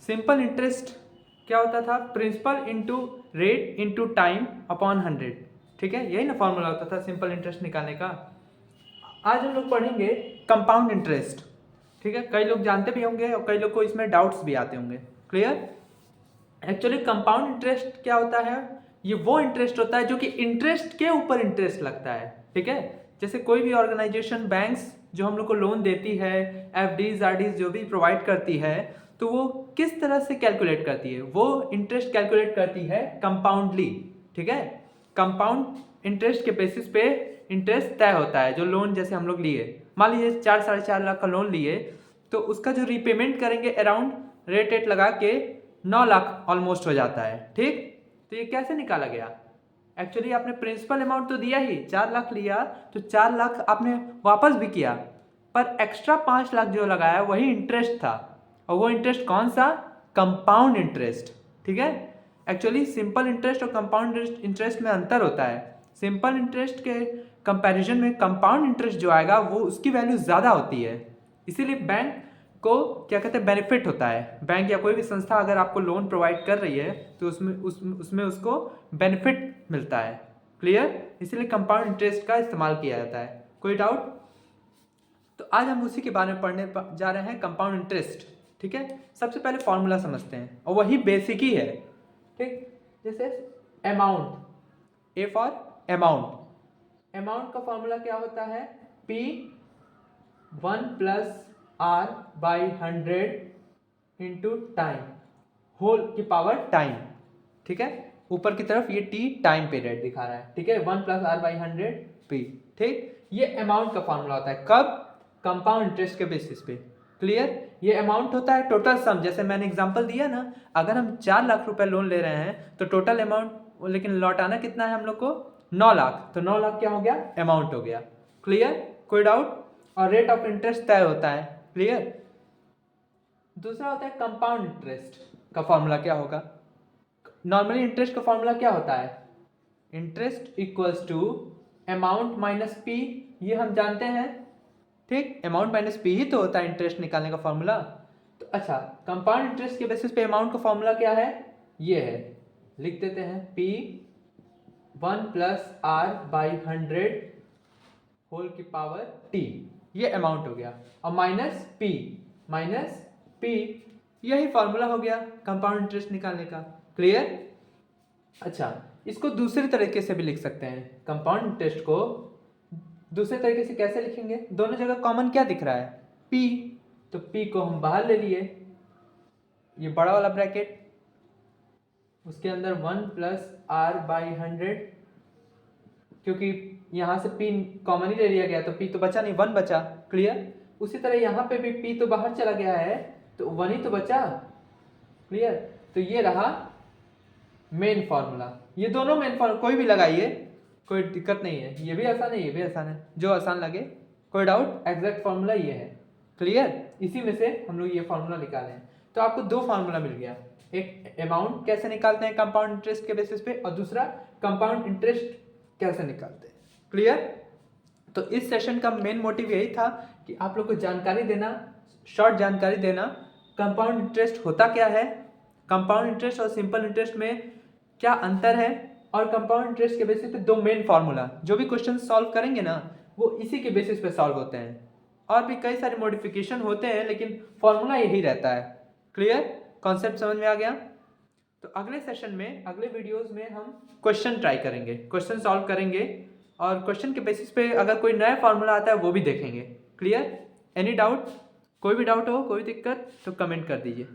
Simple interest क्या होता था, principal into rate into time upon 100, ठीक है, यही ना फॉर्मूला होता था सिंपल इंटरेस्ट निकालने का। आज हम लोग पढ़ेंगे कंपाउंड इंटरेस्ट, ठीक है, कई लोग जानते भी होंगे और कई लोग को इसमें डाउट्स भी आते होंगे। क्लियर? एक्चुअली कंपाउंड इंटरेस्ट क्या होता है, ये वो इंटरेस्ट होता है जो कि इंटरेस्ट के ऊपर इंटरेस्ट लगता है, ठीक है। जैसे कोई भी ऑर्गेनाइजेशन, बैंक्स जो हम लोग को लोन देती है, एफडीज आरडीज जो भी प्रोवाइड करती है, तो वो किस तरह से कैलकुलेट करती है, वो इंटरेस्ट कैलकुलेट करती है कंपाउंडली, ठीक है। कंपाउंड इंटरेस्ट के बेसिस पे इंटरेस्ट तय होता है। जो लोन जैसे हम लोग लिए, मान लीजिए 4-4.5 लाख का लोन लिए, तो उसका जो रीपेमेंट करेंगे अराउंड रेट लगा के 9 लाख ऑलमोस्ट हो जाता है, ठीक। तो ये कैसे निकाला गया, एक्चुअली आपने प्रिंसिपल अमाउंट तो दिया ही, 4 लाख लिया, तो 4 लाख आपने वापस भी किया, पर एक्स्ट्रा 5 लाख जो लगाया वही इंटरेस्ट था, और वो इंटरेस्ट कौन सा, कंपाउंड इंटरेस्ट, ठीक है। एक्चुअली सिंपल इंटरेस्ट और कंपाउंड इंटरेस्ट में अंतर होता है। सिंपल इंटरेस्ट के कंपैरिजन में कंपाउंड इंटरेस्ट जो आएगा वो उसकी वैल्यू ज़्यादा होती है, इसीलिए बैंक को क्या कहते हैं, बेनिफिट होता है। बैंक या कोई भी संस्था अगर आपको लोन प्रोवाइड कर रही है तो उसमें उसको बेनिफिट मिलता है। क्लियर? इसीलिए कंपाउंड इंटरेस्ट का इस्तेमाल किया जाता है। कोई डाउट? तो आज हम उसी के बारे में पढ़ने जा रहे हैं, कंपाउंड इंटरेस्ट, ठीक है। सबसे पहले फॉर्मूला समझते हैं और वही बेसिक ही है, ठीक। जैसे amount, A for amount, amount का फॉर्मूला क्या होता है, P 1 + R/100 into time, whole की पावर टाइम, ठीक है। ऊपर की तरफ ये T टाइम पीरियड दिखा रहा है, ठीक है, 1 + R/100 P, ठीक। ये अमाउंट का फॉर्मूला होता है, कब, कंपाउंड इंटरेस्ट के बेसिस पे। क्लियर? ये अमाउंट होता है टोटल सम, जैसे मैंने एग्जांपल दिया ना, अगर हम 4 लाख रुपए लोन ले रहे हैं तो टोटल अमाउंट, लेकिन लौटाना कितना है हम लोग को, 9 लाख, तो 9 लाख क्या हो गया, अमाउंट हो गया। क्लियर? कोई डाउट? और रेट ऑफ इंटरेस्ट तय होता है। क्लियर? दूसरा होता है कंपाउंड इंटरेस्ट का फॉर्मूला क्या होगा, नॉर्मली इंटरेस्ट का फॉर्मूला क्या होता है, interest equals to amount minus P, ये हम जानते हैं, ठीक। अमाउंट माइनस पी ही तो होता है इंटरेस्ट निकालने का फॉर्मूला। तो अच्छा, कंपाउंड इंटरेस्ट के बेसिस पे अमाउंट का फॉर्मूला क्या है, ये है, लिख देते हैं, P 1 + R/100 होल की पावर T, ये अमाउंट हो गया, और माइनस P यही फॉर्मूला हो गया कंपाउंड इंटरेस्ट निकालने का। क्लियर? अच्छा, इसको दूसरे तरीके से भी लिख सकते हैं, कंपाउंड इंटरेस्ट को दूसरे तरीके से कैसे लिखेंगे, दोनों जगह कॉमन क्या दिख रहा है, P, तो P को हम बाहर ले लिए, ये बड़ा वाला ब्रैकेट, उसके अंदर 1 + R/100, क्योंकि यहाँ से P कॉमन ही ले लिया गया तो P तो बचा नहीं, 1 बचा। क्लियर? उसी तरह यहाँ पे भी P तो बाहर चला गया है तो 1 ही तो बचा। क्लियर? तो ये रहा मेन फॉर्मूला, ये दोनों मेन फॉर्मूला, कोई भी लगाइए, कोई दिक्कत नहीं है, ये भी आसान है, ये भी आसान है, जो आसान लगे। कोई डाउट? एग्जैक्ट फॉर्मूला ये है। क्लियर? इसी में से हम लोग ये फॉर्मूला निकाले हैं, तो आपको 2 फार्मूला मिल गया, एक अमाउंट कैसे निकालते हैं कंपाउंड इंटरेस्ट के बेसिस पे, और दूसरा कंपाउंड इंटरेस्ट कैसे निकालते हैं। क्लियर? तो इस सेशन का मेन मोटिव यही था कि आप लोग को जानकारी देना, शॉर्ट जानकारी देना, कंपाउंड इंटरेस्ट होता क्या है, कंपाउंड इंटरेस्ट और सिंपल इंटरेस्ट में क्या अंतर है, और कंपाउंड इंटरेस्ट के बेसिस पे 2 मेन फार्मूला, जो भी क्वेश्चन सॉल्व करेंगे ना वो इसी के बेसिस पे सॉल्व होते हैं, और भी कई सारे मॉडिफिकेशन होते हैं लेकिन फॉर्मूला यही रहता है। क्लियर? कॉन्सेप्ट समझ में आ गया? तो अगले सेशन में, अगले वीडियोस में हम क्वेश्चन ट्राई करेंगे, क्वेश्चन सॉल्व करेंगे, और क्वेश्चन के बेसिस पे अगर कोई नया फॉर्मूला आता है वो भी देखेंगे। क्लियर? Any doubt? कोई भी डाउट हो, कोई दिक्कत, तो कमेंट कर दीजिए।